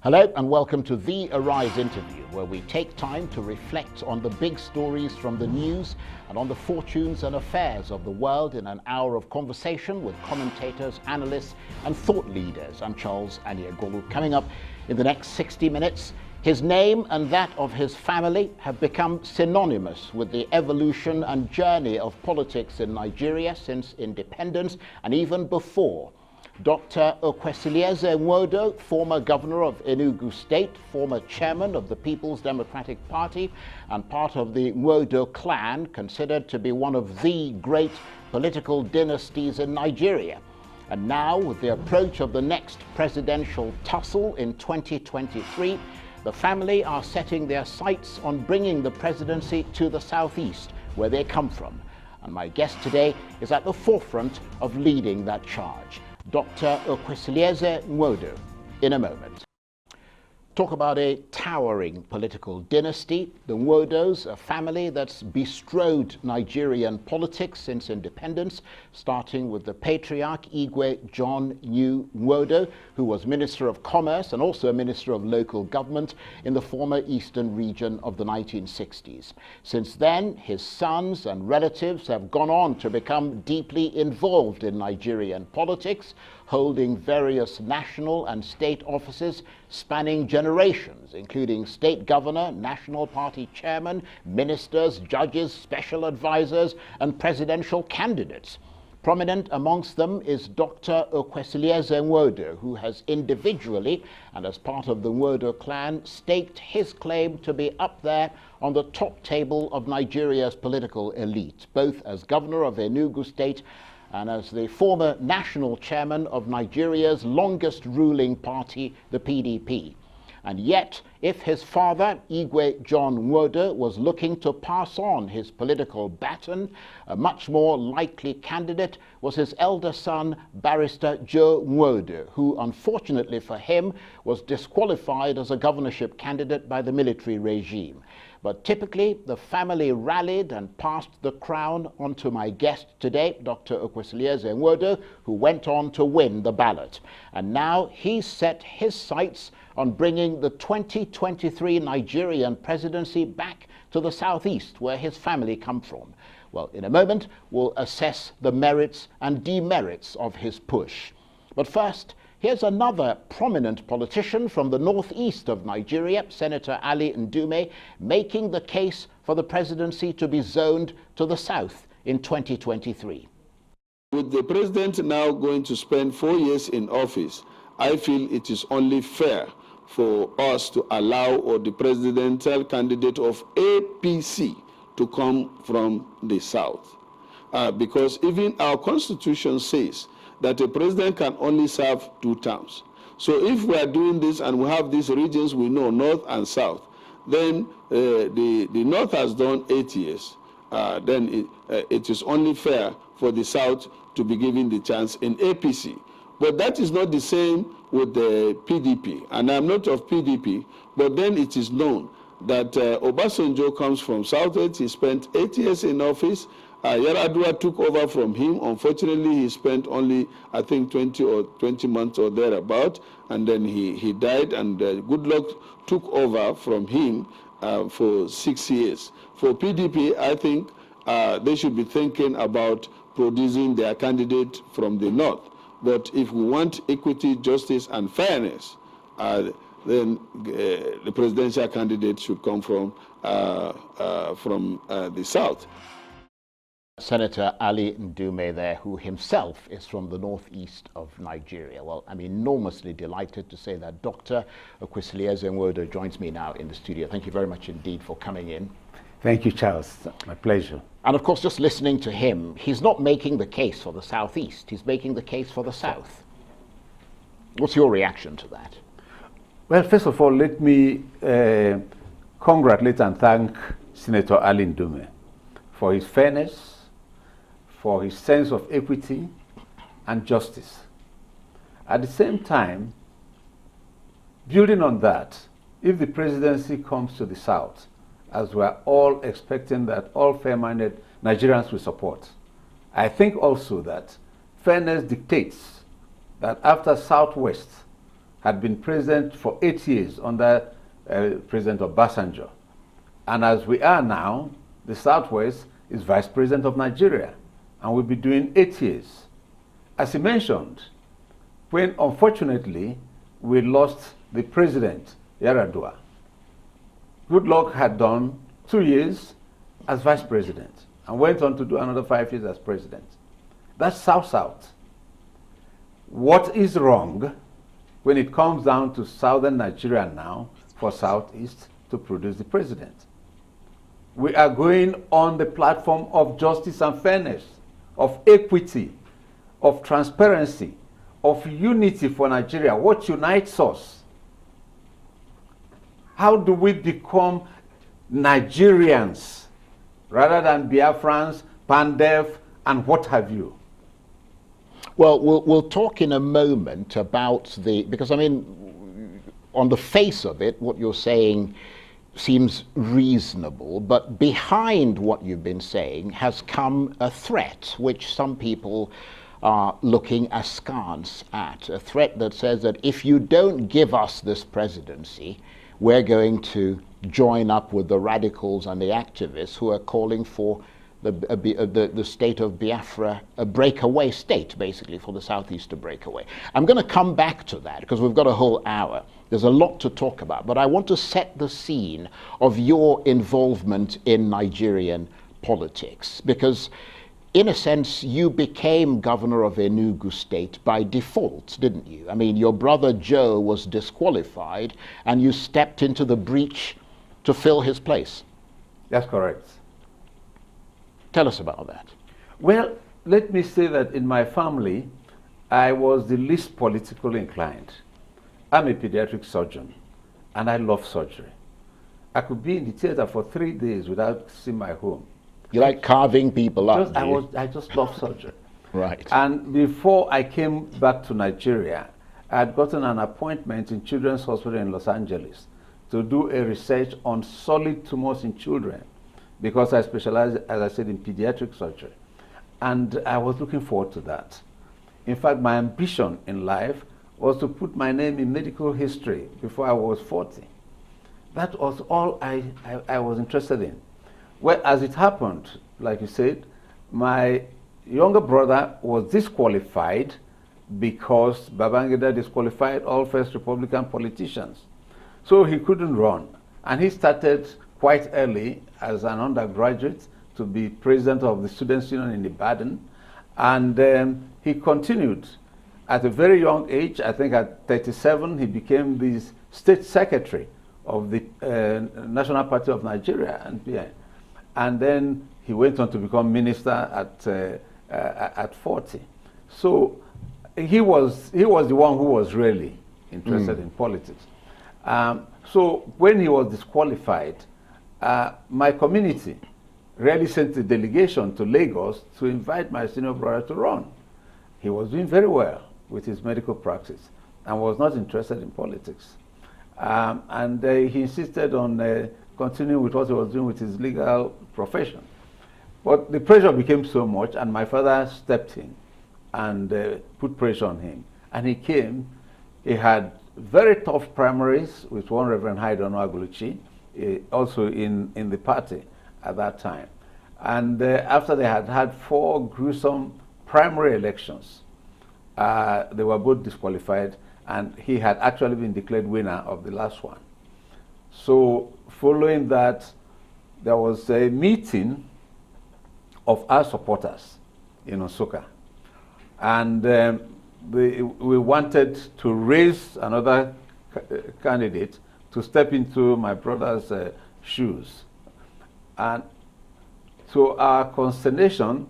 Hello and welcome to the Arise interview, where we take time to reflect on the big stories from the news and on the fortunes and affairs of the world in an hour of conversation with commentators, analysts and thought leaders. I'm Charles Aniagolu. Coming up in the next 60 minutes, his name and that of his family have become synonymous with the evolution and journey of politics in Nigeria since independence and even before. Dr Okwesilieze Nwodo, former governor of Enugu State, former chairman of the People's Democratic Party, and part of the Nwodo clan, considered to be one of the great political dynasties in Nigeria. And now, with the approach of the next presidential tussle in 2023, the family are setting their sights on bringing the presidency to the southeast, where they come from. And my guest today is at the forefront of leading that charge. Dr Okwesilieze Nwodo, in a moment. Talk about a towering political dynasty. The Nwodos, a family that's bestrode Nigerian politics since independence, starting with the patriarch Igwe John Nwodo, who was Minister of Commerce and also a Minister of Local Government in the former eastern region of the 1960s. Since then, his sons and relatives have gone on to become deeply involved in Nigerian politics, holding various national and state offices spanning generations, including state governor, national party chairman, ministers, judges, special advisors, and presidential candidates. Prominent amongst them is Dr Okwesilieze Nwodo, who has individually and as part of the Nwodo clan staked his claim to be up there on the top table of Nigeria's political elite, both as governor of Enugu State and as the former national chairman of Nigeria's longest ruling party, the PDP. And yet, if his father, Igwe John Nwodo, was looking to pass on his political baton, a much more likely candidate was his elder son, Barrister Joe Nwodo, who, unfortunately for him, was disqualified as a governorship candidate by the military regime. But typically, the family rallied and passed the crown on to my guest today, Dr Okwesilieze Nwodo, who went on to win the ballot. And now he's set his sights on bringing the 2023 Nigerian presidency back to the southeast, where his family come from. Well, in a moment, we'll assess the merits and demerits of his push. But first, here's another prominent politician from the northeast of Nigeria, Senator Ali Ndume, making the case for the presidency to be zoned to the south in 2023. With the president now going to spend 4 years in office, I feel it is only fair for us to allow the presidential candidate of APC to come from the south. Because even our constitution says that a president can only serve 2 terms. So if we are doing this and we have these regions we know, north and south, then the north has done 8 years. Then it is only fair for the south to be given the chance in APC. But that is not the same with the PDP. And I'm not of PDP, but then it is known that Obasanjo comes from Southwest. He spent 8 years in office. Yaradua took over from him. Unfortunately, he spent only, I think, 20 months or thereabout, and then he died, and Goodluck took over from him for 6 years. For PDP, I think they should be thinking about producing their candidate from the north. But if we want equity, justice, and fairness, then the presidential candidate should come from the south. Senator Ali Ndume there, who himself is from the northeast of Nigeria. Well, I'm enormously delighted to say that Dr Okwesilieze Nwodo joins me now in the studio. Thank you very much indeed for coming in. Thank you, Charles. My pleasure. And of course, just listening to him, he's not making the case for the southeast, he's making the case for the south. What's your reaction to that? Well, first of all, let me congratulate and thank Senator Ali Ndume for his fairness, for his sense of equity and justice. At the same time, building on that, if the presidency comes to the south, as we're all expecting that all fair-minded Nigerians will support, I think also that fairness dictates that after Southwest, had been president for 8 years under President Obasanjo. And as we are now, the Southwest is vice president of Nigeria, and will be doing 8 years. As he mentioned, when unfortunately we lost the president, Yaradua, Goodluck had done 2 years as vice president and went on to do another 5 years as president. That's South-South. What is wrong when it comes down to southern Nigeria now for Southeast to produce the president? We are going on the platform of justice and fairness, of equity, of transparency, of unity for Nigeria. What unites us? How do we become Nigerians rather than Biafrans, Pandef, and what have you? Well, we'll talk in a moment about because I mean, on the face of it, what you're saying seems reasonable, but behind what you've been saying has come a threat, which some people are looking askance at. A threat that says that if you don't give us this presidency, we're going to join up with the radicals and the activists who are calling for the state of Biafra, a breakaway state, basically, for the Southeast to break away. I'm going to come back to that because we've got a whole hour. There's a lot to talk about, but I want to set the scene of your involvement in Nigerian politics, because in a sense, you became governor of Enugu state by default, didn't you? I mean, your brother Joe was disqualified and you stepped into the breach to fill his place. That's correct. Tell us about that. Well, let me say that in my family, I was the least politically inclined. I'm a pediatric surgeon, and I love surgery. I could be in the theater for 3 days without seeing my home. You like carving people up? I just love surgery. Right. And before I came back to Nigeria, I had gotten an appointment in Children's Hospital in Los Angeles to do a research on solid tumors in children, because I specialize, as I said, in pediatric surgery. And I was looking forward to that. In fact, my ambition in life was to put my name in medical history before I was 40. That was all I was interested in. Well, as it happened, like you said, my younger brother was disqualified because Babangida disqualified all First Republican politicians. So he couldn't run. And he started quite early as an undergraduate to be president of the Students' Union in Ibadan. And he continued. At a very young age, I think at 37, he became the state secretary of the National Party of Nigeria, NPN. And then he went on to become minister at 40. So he was the one who was really interested in politics. So when he was disqualified, my community really sent a delegation to Lagos to invite my senior brother to run. He was doing very well with his medical practice and was not interested in politics. And he insisted on continuing with what he was doing with his legal profession. But the pressure became so much, and my father stepped in and put pressure on him. And he came. He had very tough primaries with one Reverend Haidon Aguluchi, also in the party at that time. And after they had had 4 gruesome primary elections, they were both disqualified, and he had actually been declared winner of the last one. So following that, there was a meeting of our supporters in Nsukka, and we wanted to raise another candidate to step into my brother's shoes. And to our consternation,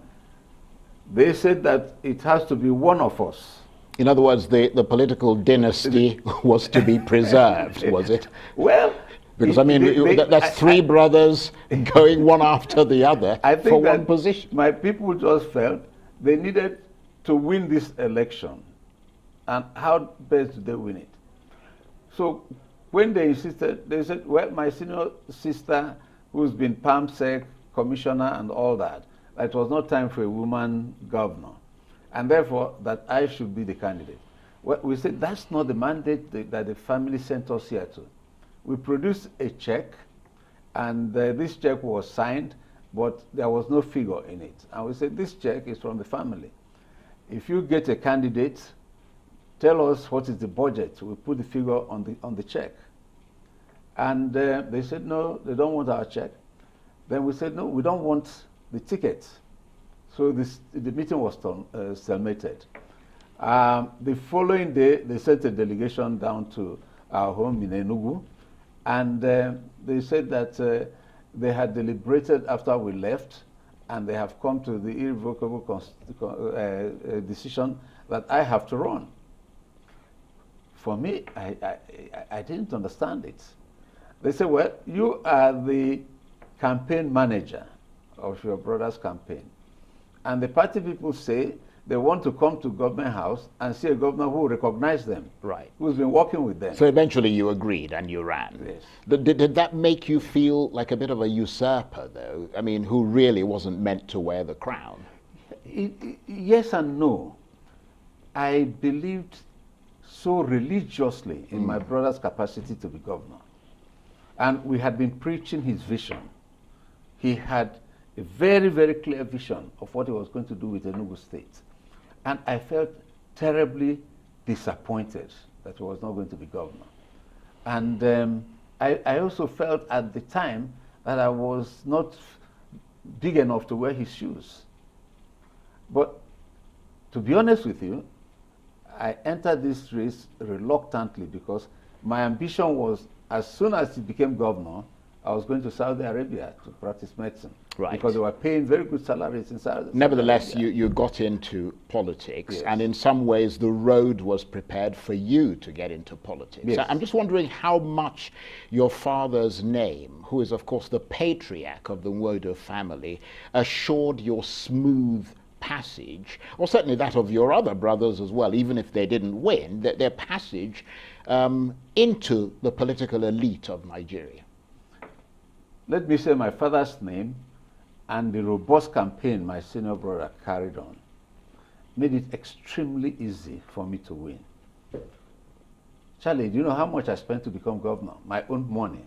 they said that it has to be one of us. In other words, the political dynasty was to be preserved, was it? Well, because I mean, that's 3 brothers going one after the other for one position. My people just felt they needed to win this election. And how best did they win it? So when they insisted, they said, well, my senior sister, who's been PAMSEC commissioner and all that, it was not time for a woman governor, and therefore that I should be the candidate. Well, we said that's not the mandate that the family sent us here to. We produced a check, and this check was signed, but there was no figure in it. And we said, this check is from the family. If you get a candidate, tell us what is the budget. We put the figure on the check. And they said, no, they don't want our check. Then we said, no, we don't want the ticket. So the meeting was stalemated. The following day, they sent a delegation down to our home in Enugu, and they said that they had deliberated after we left, and they have come to the irrevocable decision that I have to run. For me, I didn't understand it. They said, well, you are the campaign manager of your brother's campaign. And the party people say they want to come to government house and see a governor who recognizes them, right, who's been working with them. So eventually you agreed and you ran. Yes. Did that make you feel like a bit of a usurper, though? I mean, who really wasn't meant to wear the crown? Yes and no. I believed so religiously in my brother's capacity to be governor. And we had been preaching his vision. He had a very, very clear vision of what he was going to do with Enugu State. And I felt terribly disappointed that he was not going to be governor. And I also felt at the time that I was not big enough to wear his shoes. But to be honest with you, I entered this race reluctantly because my ambition was, as soon as he became governor, I was going to Saudi Arabia to practice medicine. Right. Because they were paying very good salaries in Saudi Arabia. Nevertheless, you got into politics, Yes. and in some ways the road was prepared for you to get into politics. Yes. I'm just wondering how much your father's name, who is of course the patriarch of the Nwodo family, assured your smooth passage, or certainly that of your other brothers as well, even if they didn't win, their passage into the political elite of Nigeria. Let me say my father's name and the robust campaign my senior brother carried on made it extremely easy for me to win. Charlie, do you know how much I spent to become governor? My own money,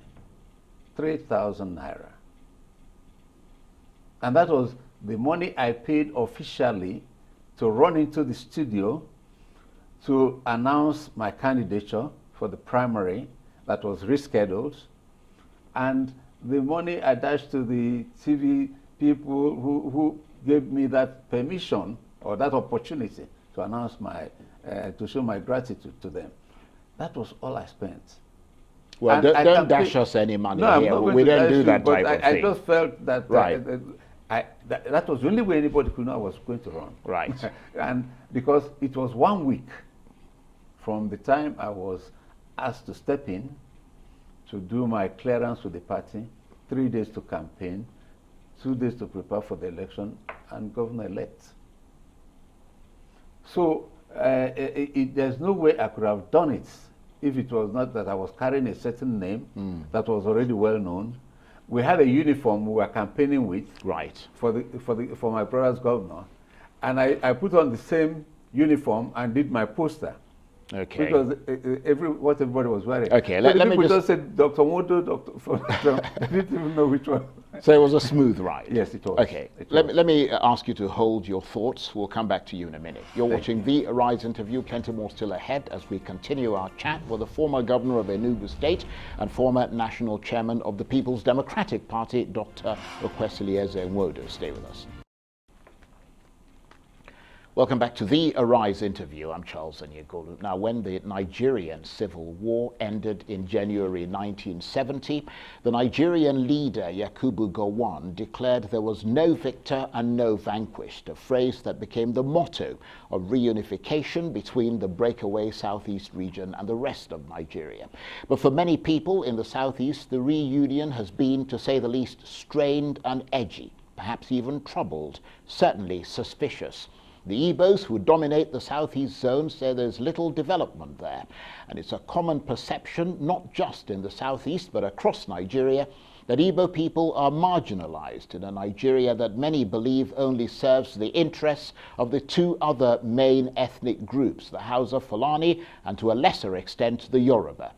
3,000 naira. And that was the money I paid officially to run into the studio to announce my candidature for the primary that was rescheduled, and the money I dashed to the TV people who gave me that permission or that opportunity to announce to show my gratitude to them. That was all I spent. Well, don't dash us any money here. We don't do that type of thing. I just felt that right. That was the only way anybody could know I was going to run. Right. And because it was 1 week from the time I was asked to step in to do my clearance with the party, 3 days to campaign, 2 days to prepare for the election, and governor-elect. So there's no way I could have done it if it was not that I was carrying a certain name that was already well known. We had a uniform we were campaigning with, right, for my brother's governor, and I put on the same uniform and did my poster. Okay. Because what everybody was wearing. Okay, so let me just said Dr. Nwodo, I didn't even know which one. So it was a smooth ride. Yes, it was. Okay, let me ask you to hold your thoughts. We'll come back to you in a minute. You're watching The Arise interview. Plenty more still ahead as we continue our chat with the former governor of Enugu State and former national chairman of the People's Democratic Party, Dr. Okwesilieze Nwodo. Stay with us. Welcome back to The Arise interview. I'm Charles Onyegolu. Now, when the Nigerian Civil War ended in January 1970, the Nigerian leader Yakubu Gowon declared there was no victor and no vanquished, a phrase that became the motto of reunification between the breakaway southeast region and the rest of Nigeria. But for many people in the southeast, the reunion has been, to say the least, strained and edgy, perhaps even troubled, certainly suspicious. The Igbos, who dominate the southeast zone, say there's little development there, and it's a common perception, not just in the southeast but across Nigeria, that Igbo people are marginalized in a Nigeria that many believe only serves the interests of the two other main ethnic groups, the Hausa Fulani and to a lesser extent the Yoruba.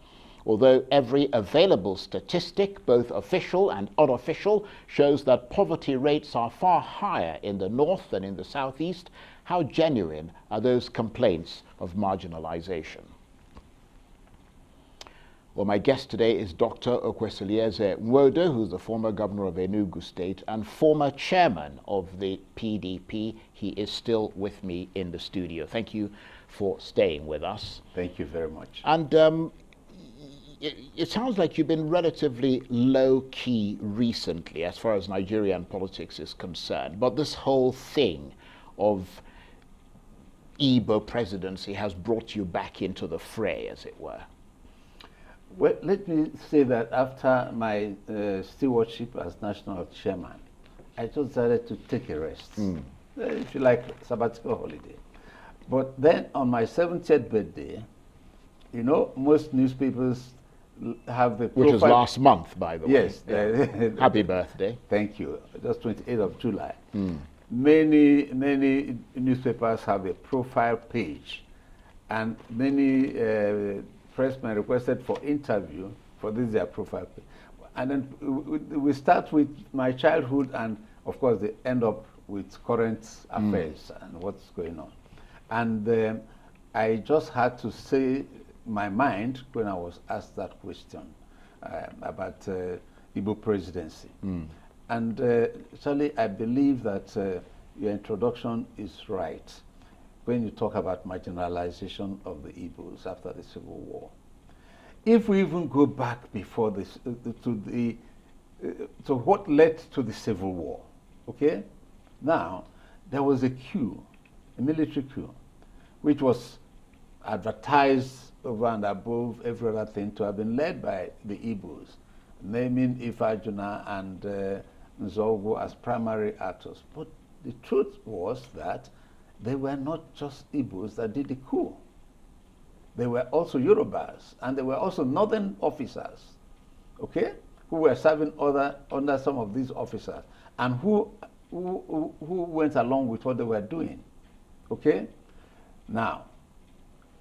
Although every available statistic, both official and unofficial, shows that poverty rates are far higher in the north than in the southeast, how genuine are those complaints of marginalization? Well, my guest today is Dr. Okwesilieze Nwodo, who's the former governor of Enugu State and former chairman of the PDP. He is still with me in the studio. Thank you for staying with us. Thank you very much. And it sounds like you've been relatively low-key recently as far as Nigerian politics is concerned, but this whole thing of Igbo presidency has brought you back into the fray, as it were. Well, let me say that after my stewardship as national chairman, I just decided to take a rest, if you like, sabbatical holiday. But then on my 70th birthday, you know, most newspapers have the profile. Which was last month, by the way. Yes. Yeah. Happy birthday. Thank you. Just 28th of July. Many newspapers have a profile page, and many pressmen requested for interview for this their profile page. And then we start with my childhood, and of course they end up with current affairs and what's going on. And I just had to say my mind when I was asked that question about Igbo presidency. And Charlie, I believe that your introduction is right when you talk about marginalization of the Igbos after the Civil War. If we even go back before this, to what led to the Civil War, okay? Now, there was a coup, a military coup, which was advertised over and above every other thing to have been led by the Igbos, naming Ifajuna and Nzogu as primary actors. But the truth was that they were not just Igbos that did the coup. They were also Yorubas, and there were also northern officers, okay, who were serving under some of these officers, and who went along with what they were doing, okay? Now,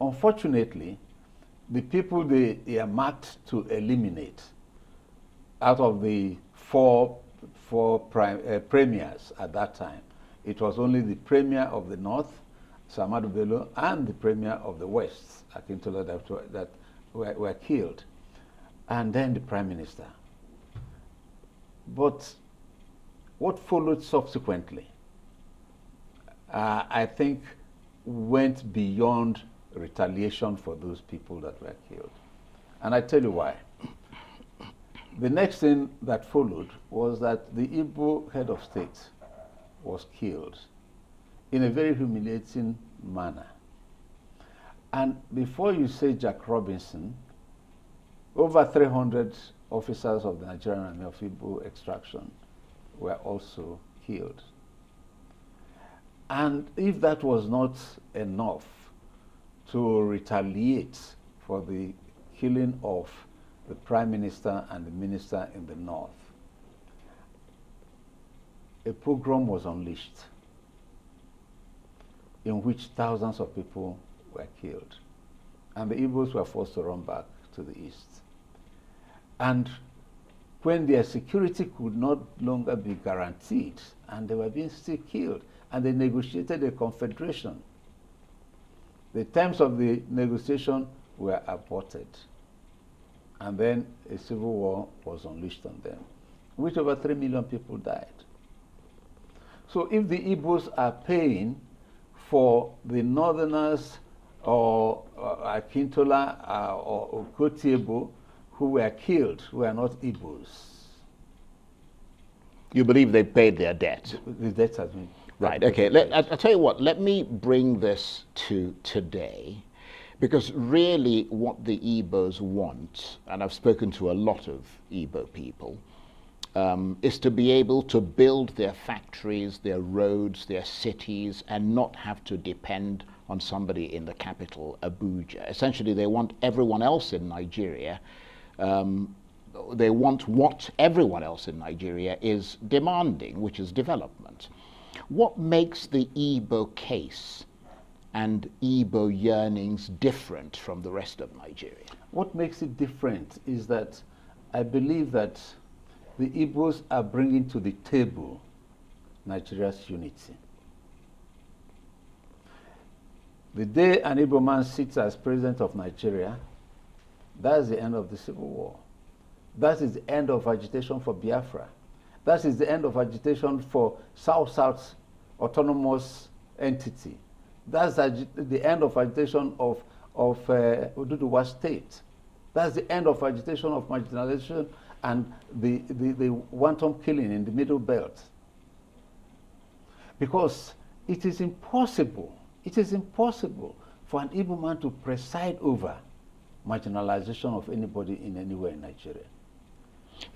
unfortunately, the people they earmarked to eliminate out of the four premiers at that time, it was only the premier of the north, Samadu Bello, and the premier of the west, Akintola, that were killed, and then the prime minister. But what followed subsequently, I think, went beyond retaliation for those people that were killed. And I tell you why. The next thing that followed was that the Igbo head of state was killed in a very humiliating manner. And before you say Jack Robinson, over 300 officers of the Nigerian Army of Igbo extraction were also killed. And if that was not enough to retaliate for the killing of the prime minister and the minister in the north, a pogrom was unleashed in which thousands of people were killed. And the Igbos were forced to run back to the east. And when their security could not longer be guaranteed, and they were being still killed, and they negotiated a confederation, the terms of the negotiation were aborted. And then a civil war was unleashed on them, which over 3 million people died. So if the Igbos are paying for the northerners or Akintola or Okotiebo who were killed, who were not Igbos. You believe they paid their debt? The debt has been... Right, okay. I'll tell you what, let me bring this to today, because really what the Igbos want, and I've spoken to a lot of Igbo people, is to be able to build their factories, their roads, their cities, and not have to depend on somebody in the capital, Abuja. Essentially, they want everyone else in Nigeria they want what everyone else in Nigeria is demanding, which is development. What makes the Igbo case and Igbo yearnings different from the rest of Nigeria? What makes it different is that I believe that the Igbos are bringing to the table Nigeria's unity. The day an Igbo man sits as president of Nigeria, that's the end of the Civil War. That is the end of agitation for Biafra. That is the end of agitation for South-South autonomous entity. That's the end of agitation of Oduduwa state. That's the end of agitation of marginalization and the wanton killing in the Middle Belt. Because it is impossible for an Igbo man to preside over marginalization of anybody in anywhere in Nigeria.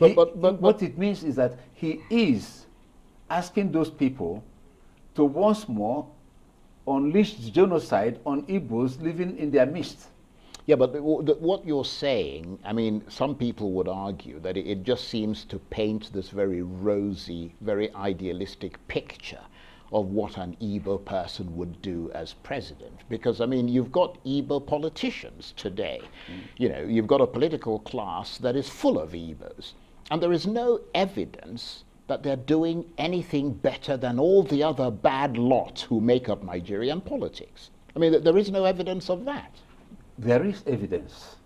But what it means is that he is asking those people to once more unleash genocide on Igbos living in their midst. Yeah, but what you're saying, I mean, some people would argue that it just seems to paint this very rosy, very idealistic picture of what an Igbo person would do as president. Because, I mean, you've got Igbo politicians today. You know, you've got a political class that is full of Igbos. And there is no evidence that they're doing anything better than all the other bad lot who make up Nigerian politics. I mean, there is no evidence of that. There is evidence.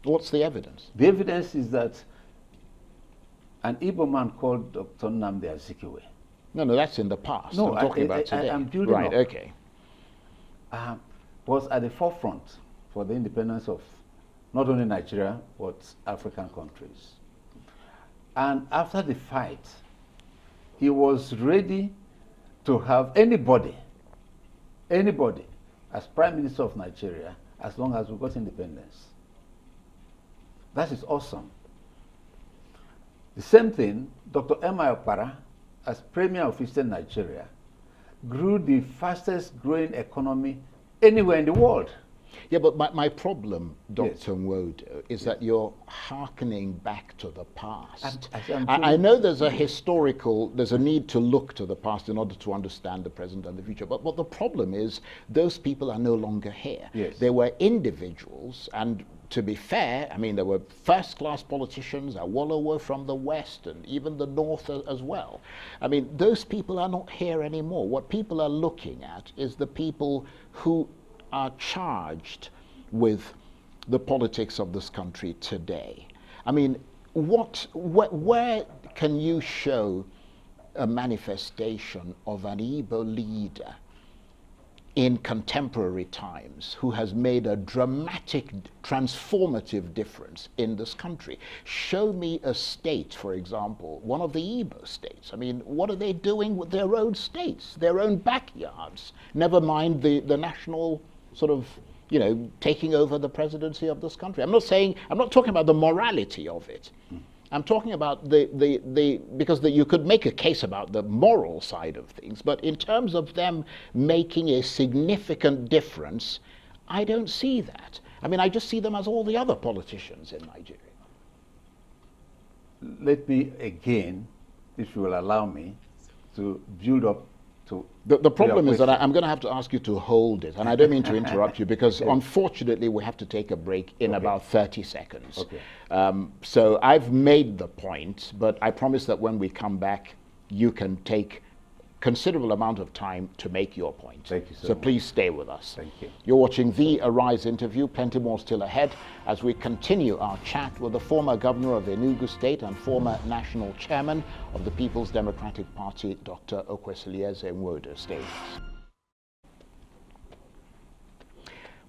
What's the evidence? The evidence is that an Igbo man called Dr. Nnamdi Azikiwe. No, that's in the past. No, I'm talking about today. I'm building right, up. Okay. Was at the forefront for the independence of not only Nigeria, but African countries. And after the fight, he was ready to have anybody as Prime Minister of Nigeria as long as we got independence. That is awesome. The same thing, Dr. Emma Okpara, as Premier of Eastern Nigeria, grew the fastest growing economy anywhere in the world. Yeah, but my problem, Dr. Yes. Nwodo, is that you're hearkening back to the past. I know there's a need to look to the past in order to understand the present and the future. But what the problem is, those people are no longer here. Yes. They were individuals, and to be fair, I mean, there were first-class politicians, Awolowo from the West and even the North as well. I mean, those people are not here anymore. What people are looking at is the people who are charged with the politics of this country today. I mean, where can you show a manifestation of an Igbo leader in contemporary times who has made a dramatic, transformative difference in this country? Show me a state, for example, one of the Igbo states. I mean, what are they doing with their own states, their own backyards? Never mind the national sort of, you know, taking over the presidency of this country. I'm not talking about the morality of it. I'm talking about because you could make a case about the moral side of things, but in terms of them making a significant difference, I don't see that. I mean, I just see them as all the other politicians in Nigeria. Let me again, if you will allow me, to build up to the problem is that I'm going to have to ask you to hold it, and I don't mean to interrupt you because unfortunately we have to take a break in about 30 seconds. Okay. So I've made the point, but I promise that when we come back, you can take considerable amount of time to make your point. Thank you so So much. please stay with us. Thank you. You're watching the Arise interview. Plenty more still ahead as we continue our chat with the former governor of Enugu State and former national chairman of the People's Democratic Party, Dr. Okwesilieze Nwodo. Stay with us.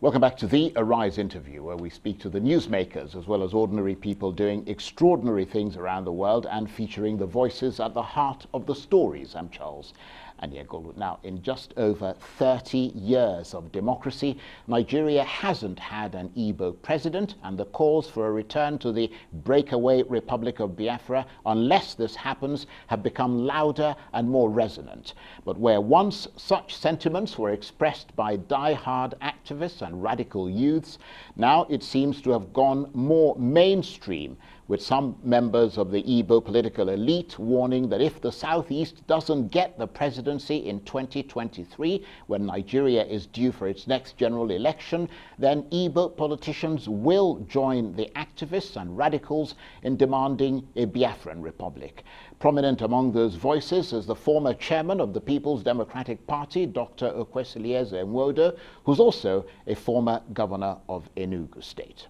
Welcome back to the Arise interview, where we speak to the newsmakers as well as ordinary people doing extraordinary things around the world and featuring the voices at the heart of the stories. I'm Charles Anyegolu. Now, in just over 30 years of democracy, Nigeria hasn't had an Igbo president, and the calls for a return to the breakaway Republic of Biafra, unless this happens, have become louder and more resonant. But where once such sentiments were expressed by die-hard activists and radical youths, now it seems to have gone more mainstream, with some members of the Igbo political elite warning that if the Southeast doesn't get the presidency in 2023, when Nigeria is due for its next general election, then Igbo politicians will join the activists and radicals in demanding a Biafran republic. Prominent among those voices is the former chairman of the People's Democratic Party, Dr Okwesilieze Nwodo, who's also a former governor of Enugu State.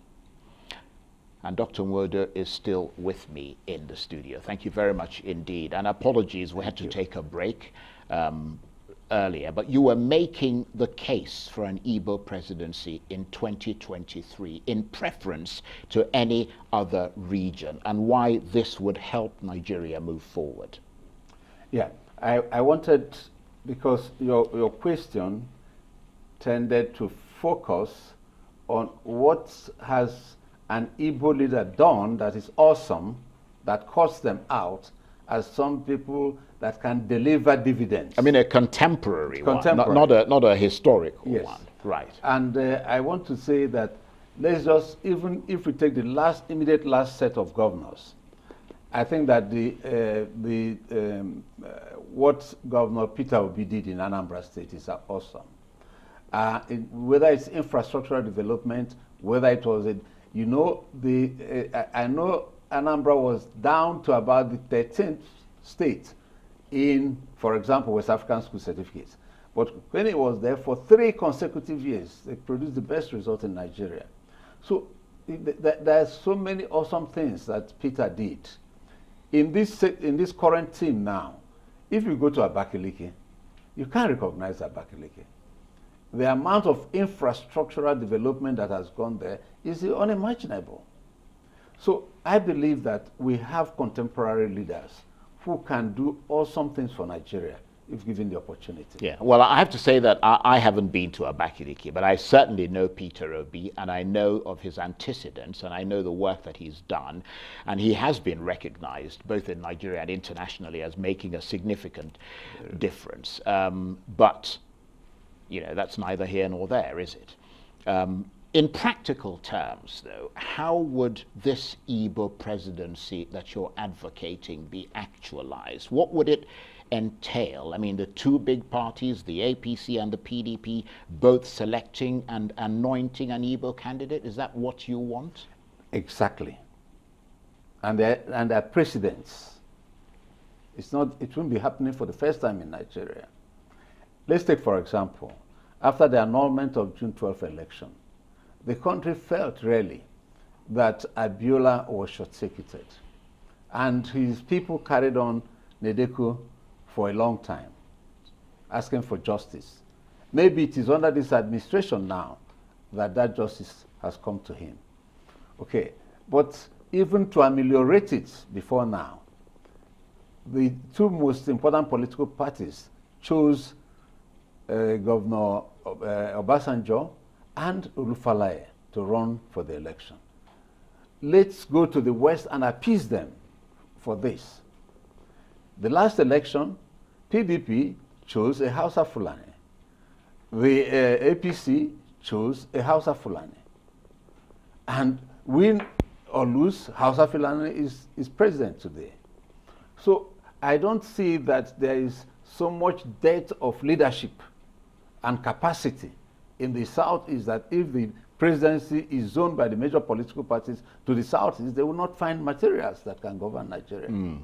And Dr. Nwodo is still with me in the studio. Thank you very much indeed. And apologies, we had to take a break earlier, but you were making the case for an Igbo presidency in 2023 in preference to any other region, and why this would help Nigeria move forward. Yeah, I wanted, because your question tended to focus on what has an Igbo leader done that is awesome, that cuts them out as some people that can deliver dividends. I mean a contemporary one, not a historical one. Right. And I want to say that let's just, even if we take the immediate last set of governors, I think that what Governor Peter Obi did in Anambra State is awesome. Whether it's infrastructural development, whether it was I know Anambra was down to about the 13th state in, for example, West African school certificates. But when it was there for 3 consecutive years, they produced the best result in Nigeria. So there are so many awesome things that Peter did. In this current team now, if you go to Abakaliki, you can't recognize Abakaliki. The amount of infrastructural development that has gone there is unimaginable. So I believe that we have contemporary leaders who can do awesome things for Nigeria if given the opportunity. Yeah, well, I have to say that I haven't been to Abakaliki, but I certainly know Peter Obi, and I know of his antecedents, and I know the work that he's done, and he has been recognized both in Nigeria and internationally as making a significant difference. But that's neither here nor there, is it? In practical terms, though, how would this Igbo presidency that you're advocating be actualized? What would it entail? I mean, the 2 big parties, the APC and the PDP, both selecting and anointing an Igbo candidate? Is that what you want? Exactly. And their precedents. It won't be happening for the first time in Nigeria. Let's take, for example, after the annulment of June 12th election, the country felt really that Abiola was short-circuited. And his people carried on Nedeku for a long time, asking for justice. Maybe it is under this administration now that justice has come to him. Okay, but even to ameliorate it before now, the 2 most important political parties chose Governor Obasanjo and Olufalaye to run for the election. Let's go to the West and appease them for this. The last election, PDP chose a Hausa Fulani. The APC chose a Hausa Fulani. And win or lose, Hausa Fulani is president today. So I don't see that there is so much depth of leadership and capacity in the Southeast that if the presidency is zoned by the major political parties to the Southeast, they will not find materials that can govern Nigeria.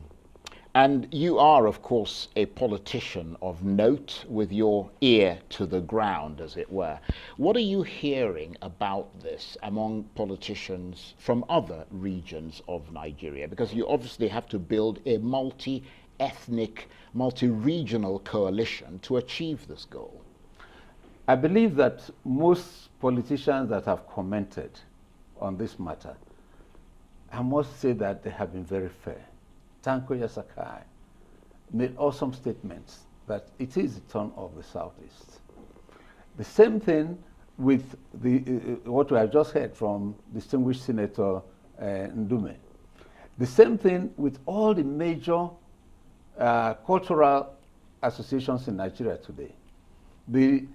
And you are, of course, a politician of note with your ear to the ground, as it were. What are you hearing about this among politicians from other regions of Nigeria? Because you obviously have to build a multi-ethnic, multi-regional coalition to achieve this goal. I believe that most politicians that have commented on this matter, I must say that they have been very fair. Tanko Yasakai made awesome statements that it is the turn of the Southeast. The same thing with what we have just heard from distinguished Senator Ndume. The same thing with all the major cultural associations in Nigeria today. The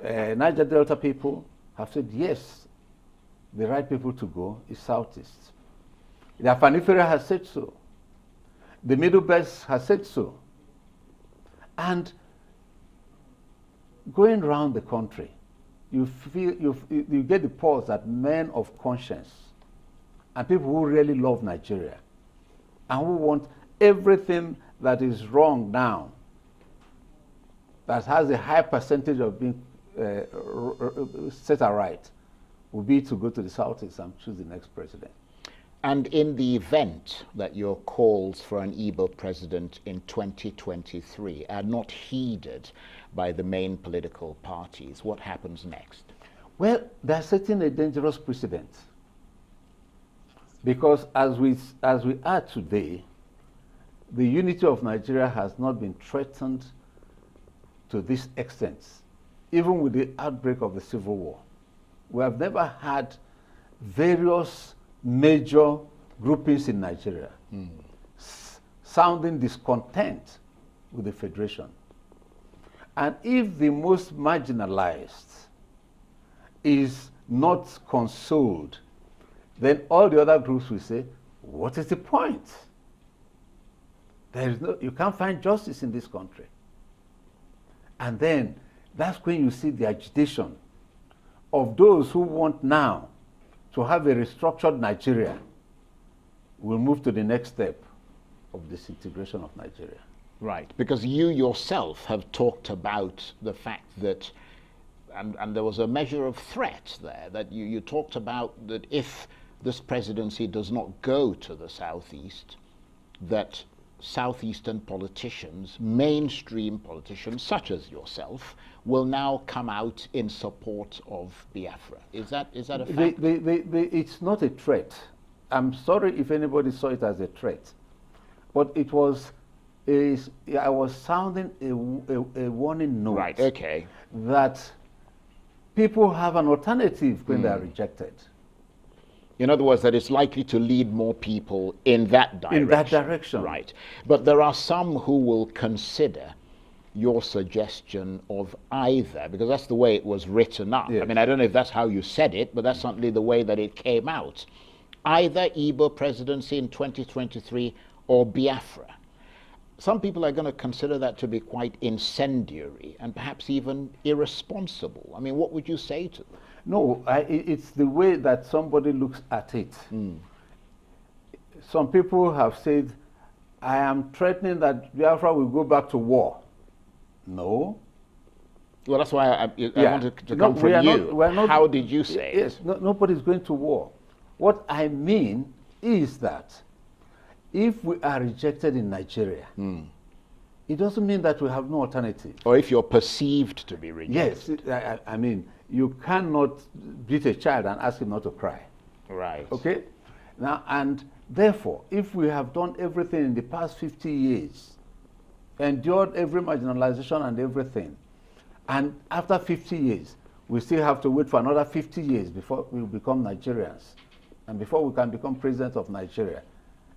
Niger Delta people have said, yes, the right people to go is Southeast. The Afanifere has said so. The Middle Belt has said so. And going around the country, you get the pulse that men of conscience and people who really love Nigeria and who want everything that is wrong now, that has a high percentage of being set aright, will be to go to the Southeast and choose the next president. And in the event that your calls for an Igbo president in 2023 are not heeded by the main political parties, what happens next? Well, they're setting a dangerous precedent. Because as we are today, the unity of Nigeria has not been threatened to this extent, even with the outbreak of the Civil War. We have never had various major groupings in Nigeria sounding discontent with the Federation. And if the most marginalized is not consoled, then all the other groups will say, what is the point? You can't find justice in this country. And then that's when you see the agitation of those who want now to have a restructured Nigeria. Will move to the next step of disintegration of Nigeria. Right, because you yourself have talked about the fact that, and there was a measure of threat there, that you talked about that if this presidency does not go to the Southeast, that Southeastern politicians, mainstream politicians such as yourself, will now come out in support of Biafra. Is that a fact? It's not a threat. I'm sorry if anybody saw it as a threat, but it was. I was sounding a warning note. Right. Okay. That people have an alternative when they are rejected. In other words, that it's likely to lead more people in that direction. In that direction. Right. But there are some who will consider your suggestion of either, because that's the way it was written up. Yes. I mean, I don't know if that's how you said it, but that's certainly the way that it came out. Either Igbo presidency in 2023 or Biafra. Some people are going to consider that to be quite incendiary and perhaps even irresponsible. I mean, what would you say to them? No, it's the way that somebody looks at it. Some people have said, I am threatening that Biafra will go back to war. No. Well, that's why I wanted to come from you. How did you say it? Yes, nobody's going to war. What I mean is that if we are rejected in Nigeria, it doesn't mean that we have no alternative. Or if you're perceived to be rejected. Yes, I mean, you cannot beat a child and ask him not to cry. Right. Okay? Now, and therefore, if we have done everything in the past 50 years, endured every marginalization and everything, and after 50 years, we still have to wait for another 50 years before we become Nigerians, and before we can become president of Nigeria,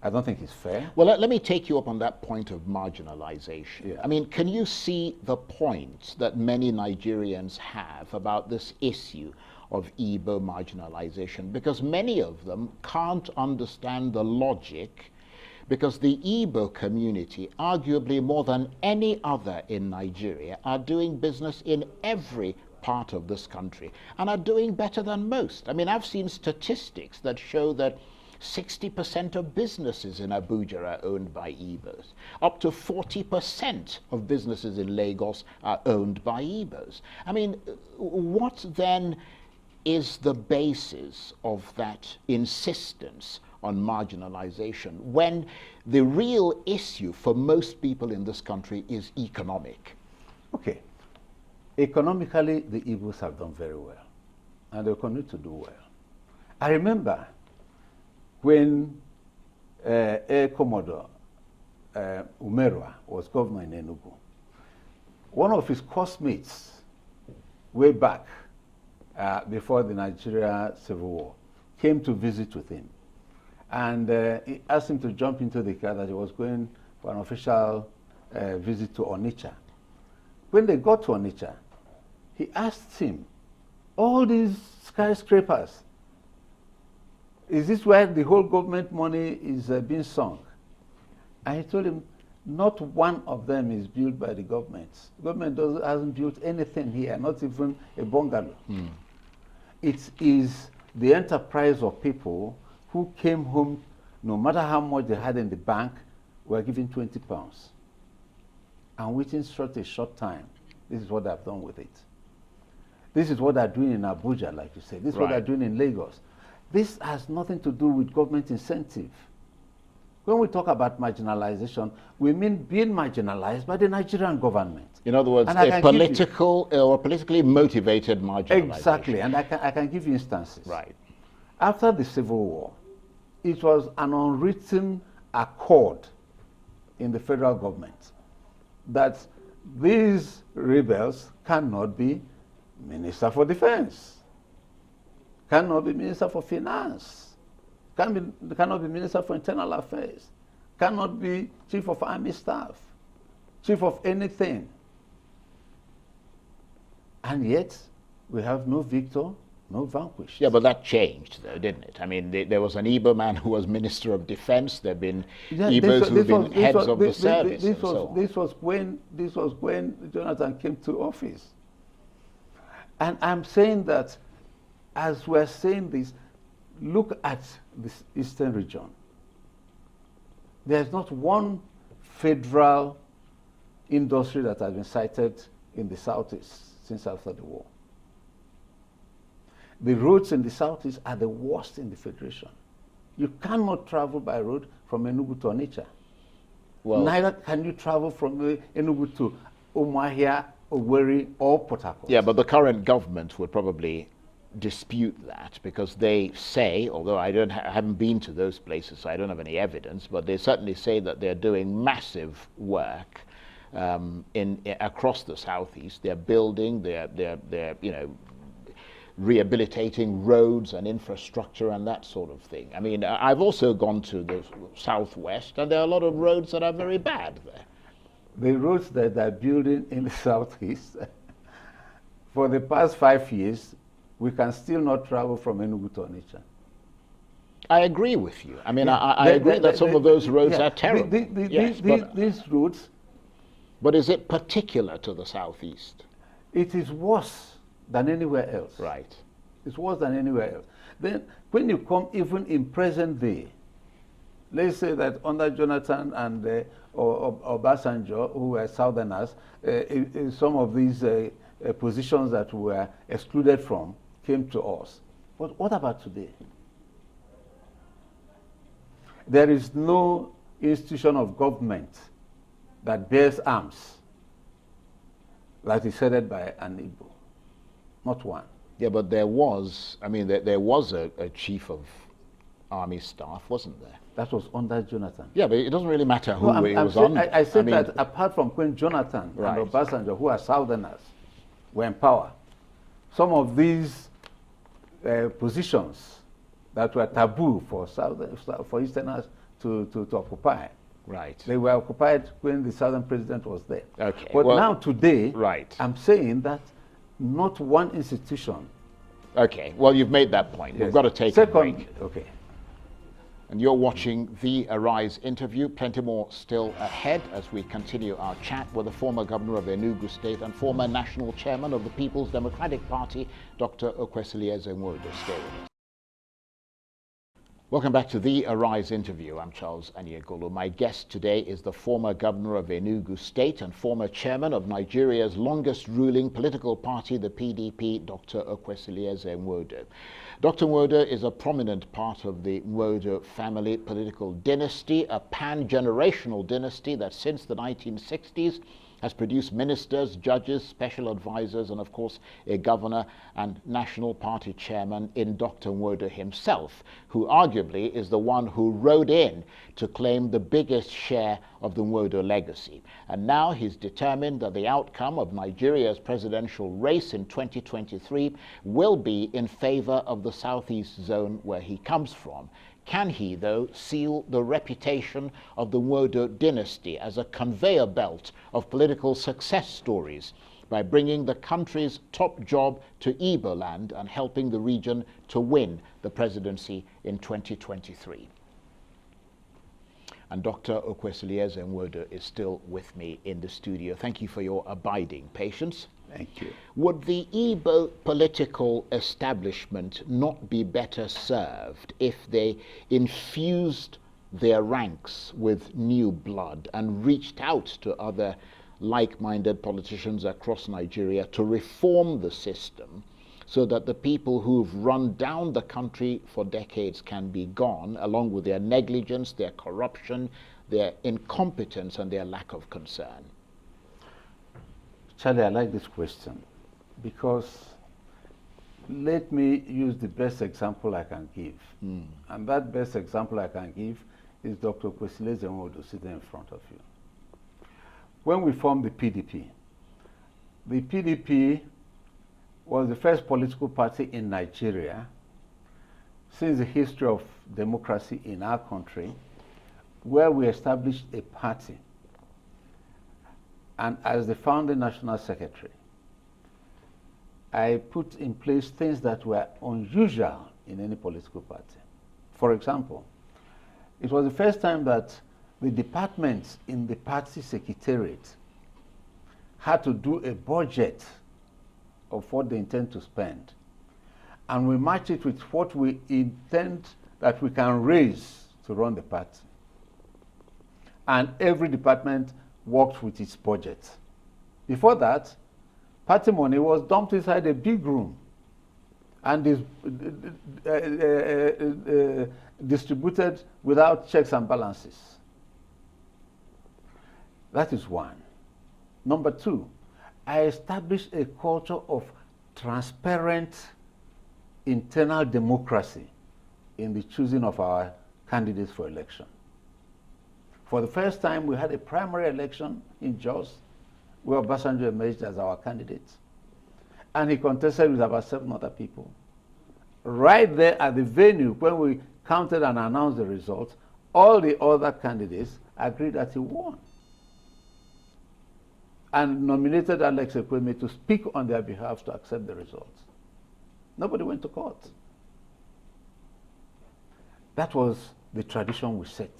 I don't think it's fair. Well, let me take you up on that point of marginalization. Yeah. I mean, can you see the point that many Nigerians have about this issue of Igbo marginalization? Because many of them can't understand the logic, because the Igbo community, arguably more than any other in Nigeria, are doing business in every part of this country and are doing better than most. I mean, I've seen statistics that show that 60% of businesses in Abuja are owned by Igbos. Up to 40% of businesses in Lagos are owned by Igbos. I mean, what then is the basis of that insistence on marginalization when the real issue for most people in this country is economic? Okay. Economically, the Igbos have done very well, and they'll continue to do well. I remember when Air Commodore Umerua was governor in Enugu, one of his classmates way back before the Nigeria Civil War came to visit with him. And he asked him to jump into the car that he was going for an official visit to Onitsha. When they got to Onitsha, he asked him, all these skyscrapers, is this where the whole government money is being sunk? And he told him, not one of them is built by the government. The government hasn't built anything here, not even a bungalow. It is the enterprise of people who came home, no matter how much they had in the bank, were given 20 pounds. And within a short time, this is what they've done with it. This is what they're doing in Abuja, like you said. This is what they're doing in Lagos. This has nothing to do with government incentive. When we talk about marginalization, we mean being marginalized by the Nigerian government. In other words, a political or politically motivated marginalization. Exactly, and I can give you instances. Right. After the Civil War, it was an unwritten accord in the federal government that these rebels cannot be Minister for Defense, cannot be Minister for Finance, cannot be Minister for Internal Affairs, cannot be Chief of Army Staff, Chief of anything. And yet, we have no victor, no vanquished. Yeah, but that changed, though, didn't it? I mean, there was an Igbo man who was Minister of Defense. There have been Igbos who have been heads of the service. This was when Jonathan came to office. And I'm saying that, as we're saying this, look at this eastern region. There's not one federal industry that has been cited in the southeast since after the war. The roads in the southeast are the worst in the federation. You cannot travel by road from Enugu to Onitsha. Well, neither can you travel from Enugu to Umuahia, Owerri, or Port Harcourt. Yeah, but the current government would probably dispute that, because they say, although I haven't been to those places, so I don't have any evidence, but they certainly say that they're doing massive work across the southeast. They're building, they're rehabilitating roads and infrastructure and that sort of thing. I mean, I've also gone to the southwest, and there are a lot of roads that are very bad there. The roads that they're building in the southeast, for the past 5 years, we can still not travel from Enugu to Onitsha. I agree with you. I mean, I agree that some of those roads are terrible. These roads... But is it particular to the southeast? It is worse than anywhere else. Right. It's worse than anywhere else. Then, when you come even in present day, let's say that under Jonathan and Obasanjo, who were Southerners, some of these positions that were excluded from came to us. But what about today? There is no institution of government that bears arms that is headed by an Igbo. Not one. Yeah, but there was, I mean, there was a chief of army staff, wasn't there? That was under Jonathan. Yeah, but it doesn't really matter who he was under. I said that apart from when Jonathan and Obasanjo, who are Southerners, were in power, some of these positions that were taboo for Easterners to occupy, right, they were occupied when the Southern president was there. Okay. But now today, right, I'm saying that not one institution. Okay, well, you've made that point. Yes. We've got to take a break. Okay. And you're watching the Arise interview. Plenty more still ahead as we continue our chat with the former governor of Enugu State and former national chairman of the People's Democratic Party, Dr Okwesilieze Nwodo. Stay with us. Welcome back to the Arise interview. I'm Charles Aniegolu. My guest today is the former governor of Enugu State and former chairman of Nigeria's longest ruling political party, the PDP, Dr Okwesilieze Nwodo. Dr. Nwodo is a prominent part of the Nwodo family political dynasty, a pan-generational dynasty that since the 1960s has produced ministers, judges, special advisors, and of course a governor and national party chairman in Dr. Nwodo himself, who arguably is the one who rode in to claim the biggest share of the Nwodo legacy. And now he's determined that the outcome of Nigeria's presidential race in 2023 will be in favor of the southeast zone where he comes from. Can he, though, seal the reputation of the Nwodo dynasty as a conveyor belt of political success stories? by bringing the country's top job to Igbo land and helping the region to win the presidency in 2023. And Dr. Okwesilieze Nwodo is still with me in the studio. Thank you for your abiding patience. Thank you. Would the Igbo political establishment not be better served if they infused their ranks with new blood and reached out to other like-minded politicians across Nigeria to reform the system so that the people who've run down the country for decades can be gone, along with their negligence, their corruption, their incompetence, and their lack of concern? Charlie, I like this question because let me use the best example I can give. And that best example I can give is Dr. Okwesilieze Nwodo sitting in front of you. When we formed the PDP was the first political party in Nigeria since the history of democracy in our country where we established a party. And as the founding national secretary, I put in place things that were unusual in any political party. For example, it was the first time that the departments in the party secretariat had to do a budget of what they intend to spend. And we match it with what we intend that we can raise to run the party. And every department worked with its budget. Before that, party money was dumped inside a big room and is distributed without checks and balances. That is one. Number two, I established a culture of transparent internal democracy in the choosing of our candidates for election. For the first time, we had a primary election in Jos, where Obasanjo emerged as our candidate. And he contested with about 7 other people. Right there at the venue, when we counted and announced the results, all the other candidates agreed that he won. And nominated Alex Ekweme to speak on their behalf to accept the results. Nobody went to court. That was the tradition we set.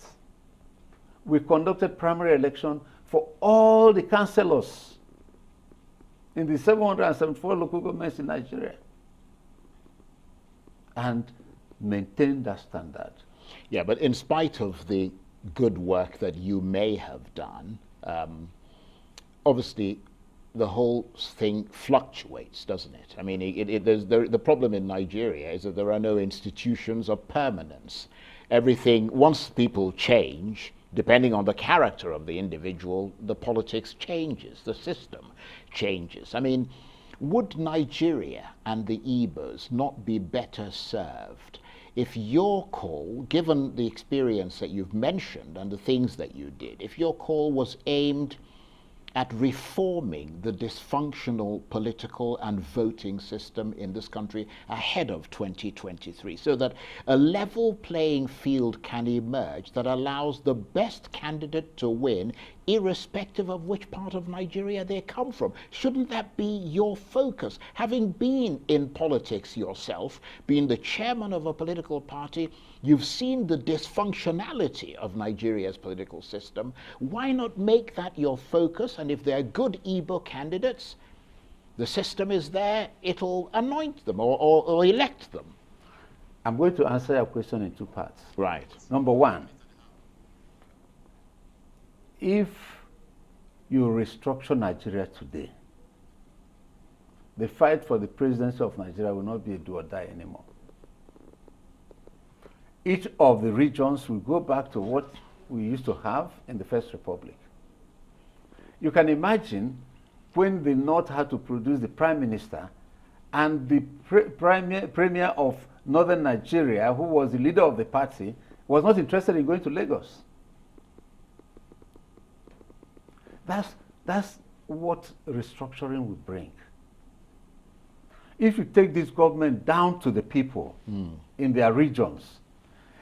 We conducted primary election for all the councillors in the 774 local governments in Nigeria and maintained that standard. Yeah, but in spite of the good work that you may have done, obviously the whole thing fluctuates, doesn't it? I mean, the problem in Nigeria is that there are no institutions of permanence. Everything, once people change, depending on the character of the individual, the politics changes, the system changes. I mean, would Nigeria and the Igbos not be better served if your call, given the experience that you've mentioned and the things that you did, if your call was aimed at reforming the dysfunctional political and voting system in this country ahead of 2023, so that a level playing field can emerge that allows the best candidate to win, irrespective of which part of Nigeria they come from? Shouldn't that be your focus? Having been in politics yourself, being the chairman of a political party, you've seen the dysfunctionality of Nigeria's political system. Why not make that your focus? And if they're good Igbo candidates, the system is there, it'll anoint them or elect them. I'm going to answer your question in 2 parts. Right. Number one, if you restructure Nigeria today, the fight for the presidency of Nigeria will not be a do or die anymore. Each of the regions will go back to what we used to have in the First Republic. You can imagine when the North had to produce the Prime Minister and the Premier of Northern Nigeria, who was the leader of the party, was not interested in going to Lagos. That's what restructuring will bring. If you take this government down to the people in their regions,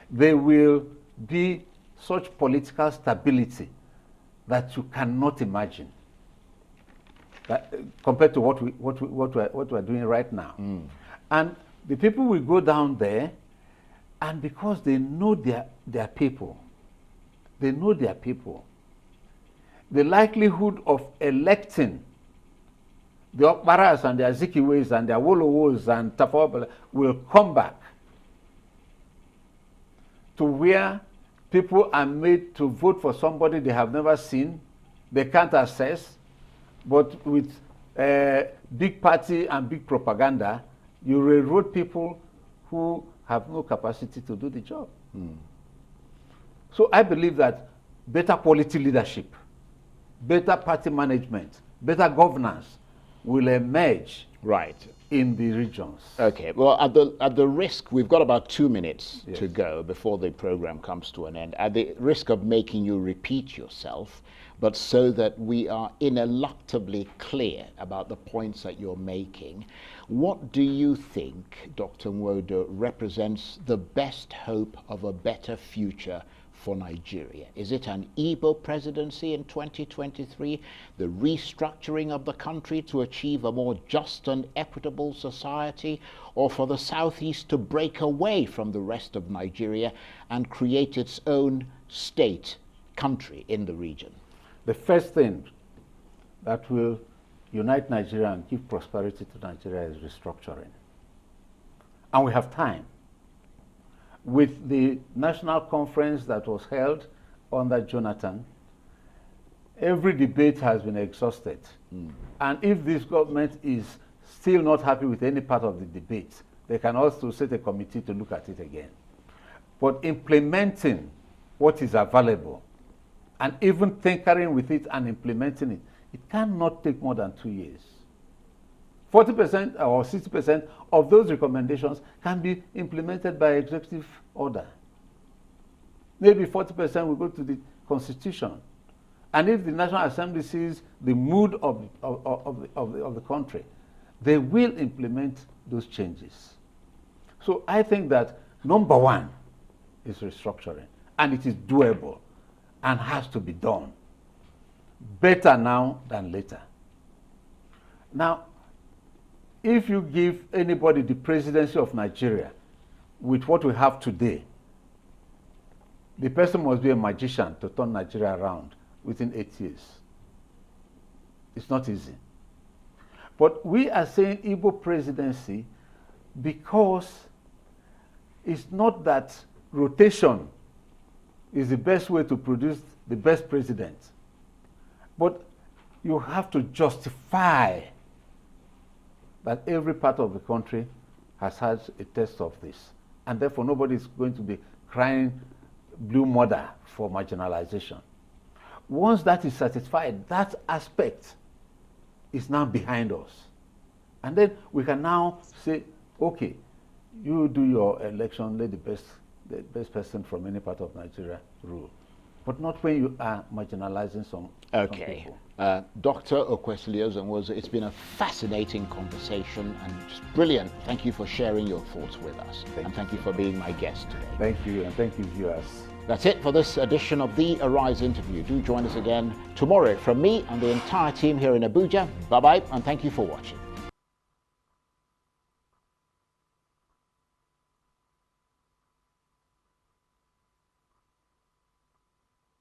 there will be such political stability that you cannot imagine. compared to what we're doing right now. And the people will go down there, and because they know their people, the likelihood of electing the Okparas and the Azikiwes and the Awolowos and Tafawa will come back to where people are made to vote for somebody they have never seen, they can't access, but with big party and big propaganda, you railroad people who have no capacity to do the job. So I believe that better quality leadership, better party management, better governance will emerge in the regions. Okay, well, at the risk, we've got about 2 minutes to go before the program comes to an end. At the risk of making you repeat yourself, but so that we are ineluctably clear about the points that you're making, what do you think, Dr. Nwodo, represents the best hope of a better future for Nigeria? Is it an Igbo presidency in 2023, the restructuring of the country to achieve a more just and equitable society, or for the Southeast to break away from the rest of Nigeria and create its own state, country in the region? The first thing that will unite Nigeria and give prosperity to Nigeria is restructuring. And we have time. With the national conference that was held under Jonathan, every debate has been exhausted. And if this government is still not happy with any part of the debate, they can also set a committee to look at it again. But implementing what is available and even tinkering with it and implementing it, it cannot take more than 2 years. 40% or 60% of those recommendations can be implemented by executive order. Maybe 40% will go to the Constitution. And if the National Assembly sees the mood of the country, they will implement those changes. So I think that number one is restructuring, and it is doable and has to be done. Better now than later. Now, if you give anybody the presidency of Nigeria with what we have today, the person must be a magician to turn Nigeria around within 8 years. It's not easy. But we are saying Igbo presidency because it's not that rotation is the best way to produce the best president. But you have to justify that every part of the country has had a taste of this. And therefore nobody is going to be crying blue mother for marginalization. Once that is satisfied, that aspect is now behind us. And then we can now say, okay, you do your election, let the best person from any part of Nigeria rule. But not when you are marginalizing some people. Dr. Okwesilieze Nwodo, it's been a fascinating conversation and just brilliant. Thank you for sharing your thoughts with us. Thank you for being my guest today. Thank you, and thank you, viewers. That's it for this edition of the Arise interview. Do join us again tomorrow from me and the entire team here in Abuja. Bye-bye, and thank you for watching.